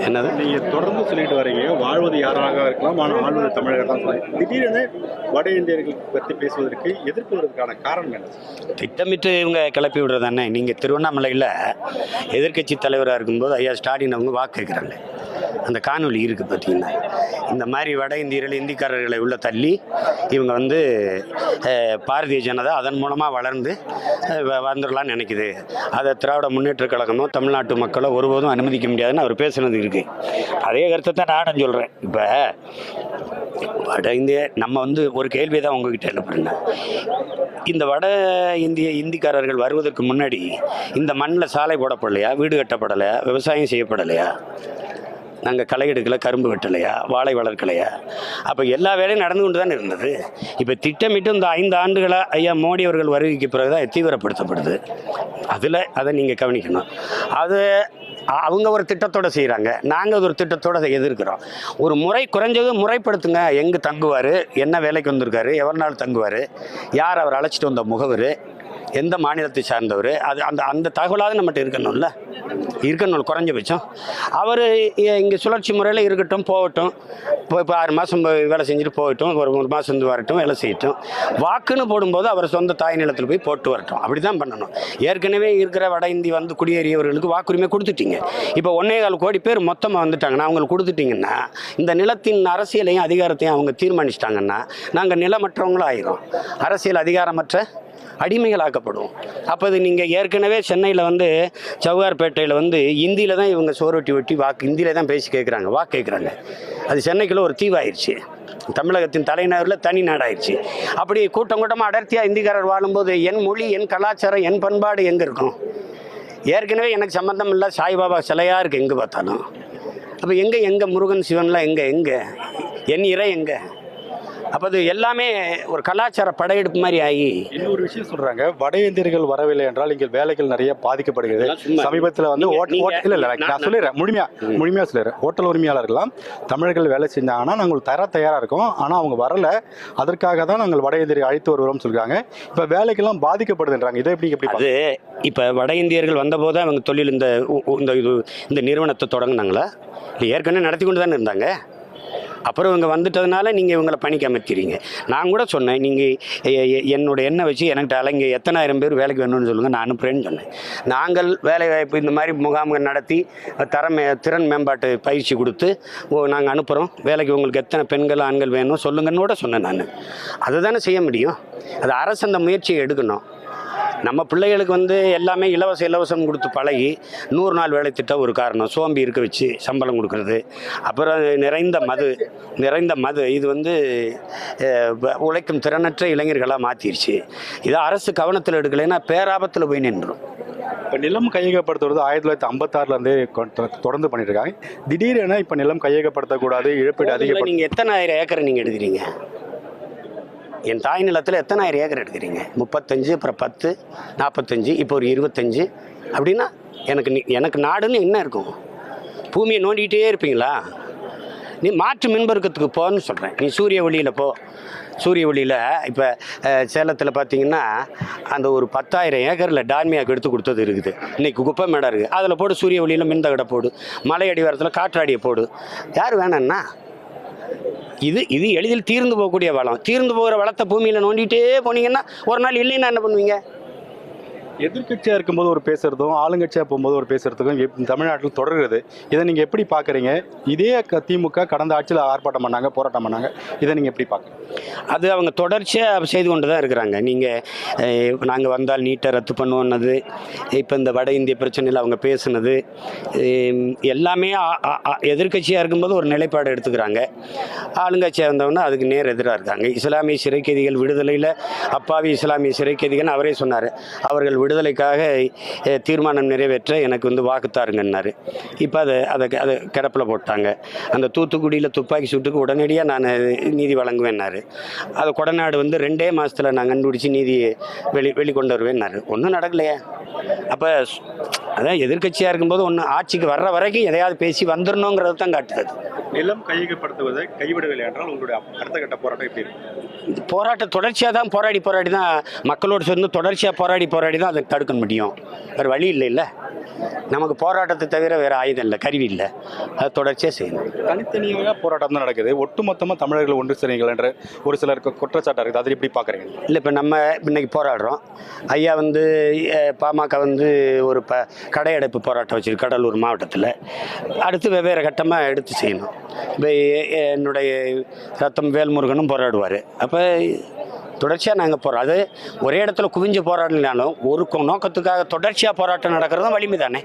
என்னது நீங்கள் தொடர்ந்து சொல்லிட்டு வரீங்க, வாழ்வது யாராக இருக்கலாம், ஆனால் ஆழ்வது தமிழர்கள் தான் சொல்லி திடீரென வட இந்தியர்கள் பற்றி பேசுவதற்கு எதிர்ப்பு வருவதற்கான காரணம் என்ன? திட்டமிட்டு இவங்க கிளப்பி விடுறதானே. நீங்கள் திருவண்ணாமலையில் எதிர்க்கட்சி தலைவராக இருக்கும்போது ஐயா ஸ்டாலின் அவங்க வாக்கு கேட்குறாங்க. அந்த காணொலி இருக்குது பார்த்தீங்கன்னா, இந்த மாதிரி வட இந்தியர்கள் இந்திக்காரர்களை உள்ள தள்ளி இவங்க வந்து பாரதிய ஜனதா அதன் மூலமாக வளர்ந்து வந்துடலான்னு நினைக்குது. அதை திராவிட முன்னேற்ற கழகமோ தமிழ்நாட்டு மக்களோ ஒருபோதும் அனுமதிக்க முடியாதுன்னு அவர் பேசுனது இருக்குது. அதே கருத்தை தான் நானும் சொல்கிறேன். இப்போ வட இந்திய நம்ம வந்து ஒரு கேள்வி தான் உங்ககிட்ட எழுப்புறேங்க. இந்த வட இந்திய இந்திக்காரர்கள் வருவதற்கு முன்னாடி இந்த மண்ணில் சாலை போடப்படலையா, வீடு கட்டப்படலையா, விவசாயம் செய்யப்படலையா, நாங்கள் களை எடுக்கலை, கரும்பு வெட்டலையா, வாழை வளர்க்கலையா? அப்போ எல்லா வேலையும் நடந்து கொண்டு தான் இருந்தது. இப்போ திட்டமிட்டு இந்த 5 ஆண்டுகளாக ஐயா மோடி அவர்கள் வருகைக்கு பிறகு தான் தீவிரப்படுத்தப்படுது. அதை நீங்கள் கவனிக்கணும். அது அவங்க ஒரு திட்டத்தோடு செய்கிறாங்க, நாங்கள் ஒரு திட்டத்தோடு எதிர்க்கிறோம். ஒரு முறை குறைஞ்சது முறைப்படுத்துங்க. எங்கே தங்குவார், என்ன வேலைக்கு வந்திருக்காரு, எவ்வளோ நாள் தங்குவார், யார் அவர் அழைச்சிட்டு வந்த முகவர், எந்த மாநிலத்தை சார்ந்தவர், அது அந்த தகவலாவது நம்மகிட்ட இருக்கணும் குறைஞ்சபட்சம். அவர் இங்கே சுழற்சி முறையில் இருக்கட்டும், போகட்டும். இப்போ 6 மாதம் வேலை செஞ்சுட்டு போகட்டும், ஒரு 3 மாதம் வந்து வரட்டும், வேலை செய்யட்டும். வாக்குன்னு போடும்போது அவர் சொந்த தாய் நிலத்தில் போய் போட்டு வரட்டும். அப்படி தான் பண்ணணும். ஏற்கனவே இருக்கிற வட இந்தி வந்து குடியேறியவர்களுக்கு வாக்குரிமை கொடுத்துட்டீங்க. இப்போ 1.25 கோடி பேர் மொத்தமாக வந்துட்டாங்கன்னா, அவங்களுக்கு கொடுத்துட்டிங்கன்னா, இந்த நிலத்தின் அரசியலையும் அதிகாரத்தையும் அவங்க தீர்மானிச்சிட்டாங்கன்னா, நாங்கள் நிலமற்றவங்களும் ஆயிரும், அரசியல் அதிகாரமற்ற அடிமைகளாக்கப்படும். அப்போ இது நீங்கள் ஏற்கனவே சென்னையில் வந்து சவுகார்பேட்டையில் வந்து இந்தியில் தான் இவங்க சோறு வெட்டி வாக்கு இந்தியில் தான் பேசி கேட்குறாங்க, வாக்கு கேட்குறாங்க. அது சென்னைக்குள்ளே ஒரு தீவாயிடுச்சு. தமிழகத்தின் தலைநகரில் தனி நாடாயிடுச்சு. அப்படி கூட்டமாக அடர்த்தியாக இந்திக்காரர் வாழும்போது என் மொழி, என் கலாச்சாரம், என் பண்பாடு எங்கே இருக்கும்? ஏற்கனவே எனக்கு சம்மந்தம் இல்லை, சாய்பாபா சிலையாக இருக்குது எங்கே பார்த்தாலும். அப்போ எங்கே முருகன் சிவன்லாம் எங்கே என் இறை எங்கே? அப்போ அது எல்லாமே ஒரு கலாச்சார படையெடுப்பு மாதிரி ஆகி. இன்னொரு விஷயம் சொல்கிறாங்க, வட இந்தியர்கள் வரவில்லை என்றால் இங்கே வேலைகள் நிறைய பாதிக்கப்படுகிறது. சமீபத்தில் வந்து இல்லை நான் சொல்லிடுறேன், முழுமையாக சொல்லிடுறேன். ஹோட்டல் உரிமையாளர்கள்லாம் தமிழர்கள் வேலை செஞ்சாங்கன்னா நாங்கள் தயாராக இருக்கோம், ஆனால் அவங்க வரலை, அதற்காக தான் நாங்கள் வட இந்தியரை அழைத்து வருவோம்னு சொல்கிறாங்க. இப்போ வேலைக்கெல்லாம் பாதிக்கப்படுதுன்றாங்க. இதை எப்படி அது இப்போ வட இந்தியர்கள் வந்தபோது அவங்க தொழில் இந்த நிறுவனத்தை தொடங்கினாங்களா? இல்லை ஏற்கனவே நடத்தி கொண்டு தானே இருந்தாங்க. அப்புறம் இவங்க வந்துட்டதுனால நீங்கள் இவங்களை பணிக்கு அமைக்கிறீங்க. நான் கூட சொன்னேன், நீங்கள் என்னோட எண்ணெய் வச்சு எனக்கு இங்கே எத்தனாயிரம் பேர் வேலைக்கு வேணும்னு சொல்லுங்கள், நான் அனுப்புகிறேன்னு சொன்னேன். நாங்கள் வேலைவாய்ப்பு இந்த மாதிரி முகாம்கள் நடத்தி திறன் மேம்பாட்டு பயிற்சி கொடுத்து நாங்கள் அனுப்புகிறோம், வேலைக்கு உங்களுக்கு எத்தனை பெண்கள் ஆண்கள் வேணும் சொல்லுங்கன்னு கூட சொன்னேன். நான் அதை தானே செய்ய முடியும். அது அரசு அந்த முயற்சியை எடுக்கணும். நம்ம பிள்ளைகளுக்கு வந்து எல்லாமே இலவசம் கொடுத்து பழகி 100 நாள் வேலை திட்டம் ஒரு காரணம், சோம்பி இருக்க வச்சு சம்பளம் கொடுக்கறது. அப்புறம் நிறைந்த மது இது வந்து உழைக்கும் திறனற்ற இளைஞர்களாக மாற்றிடுச்சு. இதை அரசு கவனத்தில் எடுக்கலைன்னா பேராபத்தில் போய் நின்றுடும். இப்போ நிலம் கையகப்படுத்துவது 1956லேருந்தே தொடர்ந்து பண்ணிட்டு இருக்காங்க. திடீரென இப்போ நிலம் கையகப்படுத்தக்கூடாது, இழப்பீடு அதிகம். நீங்கள் எத்தனை ஆயிரம் ஏக்கரை நீங்கள் எடுக்கிறீங்க? என் தாய் நிலத்தில் எத்தனை ஆயிரம் ஏக்கர் எடுக்கிறீங்க? 35, அப்புறம் 10, 45, இப்போ ஒரு 25 அப்படின்னா எனக்கு நாடுன்னு என்ன இருக்கும்? பூமியை நோண்டிக்கிட்டே இருப்பீங்களா? நீ மாற்று மின்பெருக்கத்துக்கு போன்னு சொல்கிறேன். நீ சூரிய ஒளியில் போ. சூரிய ஒளியில் இப்போ சேலத்தில் பார்த்தீங்கன்னா அந்த ஒரு 10,000 ஏக்கரில் டால்மியாவுக்கு எடுத்து கொடுத்தது இருக்குது. இன்றைக்கி குப்பை மேடம் இருக்குது, அதில் போடு. சூரிய ஒளியில் மின்தகடை போடு, மலை அடிவாரத்தில் காற்றாடியை போடு. யார் வேணான்னா? இது எளிதில் தீர்ந்து போகக்கூடிய வளம். தீர்ந்து போகிற வளத்தை பூமியில் நோண்டிகிட்டே போனீங்கன்னா ஒரு நாள் இல்லைன்னா என்ன பண்ணுவீங்க? எதிர்கட்சியாக இருக்கும்போது ஒரு பேசுகிறதும் ஆளுங்கட்சியாக போகும்போது ஒரு பேசுகிறதுக்கும் தமிழ்நாட்டில் தொடர்கிறது. இதை நீங்கள் எப்படி பார்க்குறீங்க? இதே திமுக கடந்த ஆட்சியில் ஆர்ப்பாட்டம் பண்ணாங்க, போராட்டம் பண்ணாங்க. இதை நீங்கள் எப்படி பார்க்குறீங்க? அது அவங்க தொடர்ச்சியாக செய்து கொண்டு தான் இருக்கிறாங்க. நீங்கள் நாங்கள் வந்தால் நீட்டை ரத்து பண்ணுவோன்னது, இப்போ இந்த வட இந்திய பிரச்சனையில் அவங்க பேசுனது எல்லாமே எதிர்கட்சியாக இருக்கும்போது ஒரு நிலைப்பாடு எடுத்துக்கிறாங்க. ஆளுங்கட்சியாக இருந்தவொன்னா அதுக்கு நேர் எதிராக இருக்காங்க. இஸ்லாமிய சிறைக்கைதிகள் விடுதலையில் அப்பாவி இஸ்லாமிய சிறைக்கைதிகள் அவரே சொன்னார், அவர்கள் விடுதலைக்காக தீர்மானம் நிறைவேற்ற எனக்கு வந்து வாக்குத்தாருங்கன்னாரு. இப்போ அதை கிடப்பில் போட்டாங்க. அந்த தூத்துக்குடியில் துப்பாக்கி சூட்டுக்கு உடனடியாக நான் நீதி வழங்குவேன்னாரு. அதை கொடநாடு வந்து 2 மாதத்தில் நான் கண்டுபிடிச்சி நீதியை வெளிக்கொண்டு வருவேன்னாரு. ஒன்றும் நடக்கலையே. அப்போ அதான் எதிர்கட்சியாக இருக்கும்போது ஒன்று ஆட்சிக்கு வர்ற வரைக்கும் எதையாவது பேசி வந்துடணுங்கிறது தான் காட்டுது. நிலம் கையகப்படுத்துவதை கைவிடவில்லை என்றால் உங்களுடைய அடுத்த கட்ட போராட்டம் எப்படி இருக்கு? போராட்டம் தொடர்ச்சியாக தான் போராடி தான் மக்களோடு சேர்ந்து தொடர்ச்சியாக போராடி தான் அதை தடுக்க முடியும். வேறு வழி இல்லை. நமக்கு போராட்டத்தை தவிர வேறு ஆயுதம் இல்லை, கருவி இல்லை. அது தொடர்ச்சியாக செய்யணும். தனித்தனியாக போராட்டம் தான் நடக்குது, ஒட்டுமொத்தமாக தமிழர்கள் ஒன்று சேருங்கள் என்ற ஒரு சிலருக்கு குற்றச்சாட்டு இருக்குது. அதை எப்படி பார்க்குறீங்க? இல்லை, இப்போ நம்ம இன்னைக்கு போராடுறோம். ஐயா வந்து பாமக வந்து ஒரு கடையடைப்பு போராட்டம் வச்சிருக்கு கடலூர் மாவட்டத்தில். அடுத்து வெவ்வேறு கட்டமாக எடுத்து செய்யணும். இப்போ என்னுடைய ரத்தம் வேல்முருகனும் போராடுவார். அப்போ தொடர்ச்சியாக நாங்கள் போகிறோம். அது ஒரே இடத்துல குவிஞ்சு போராடலினாலும் ஒரு நோக்கத்துக்காக தொடர்ச்சியாக போராட்டம் நடக்கிறது தான் வலிமை தானே.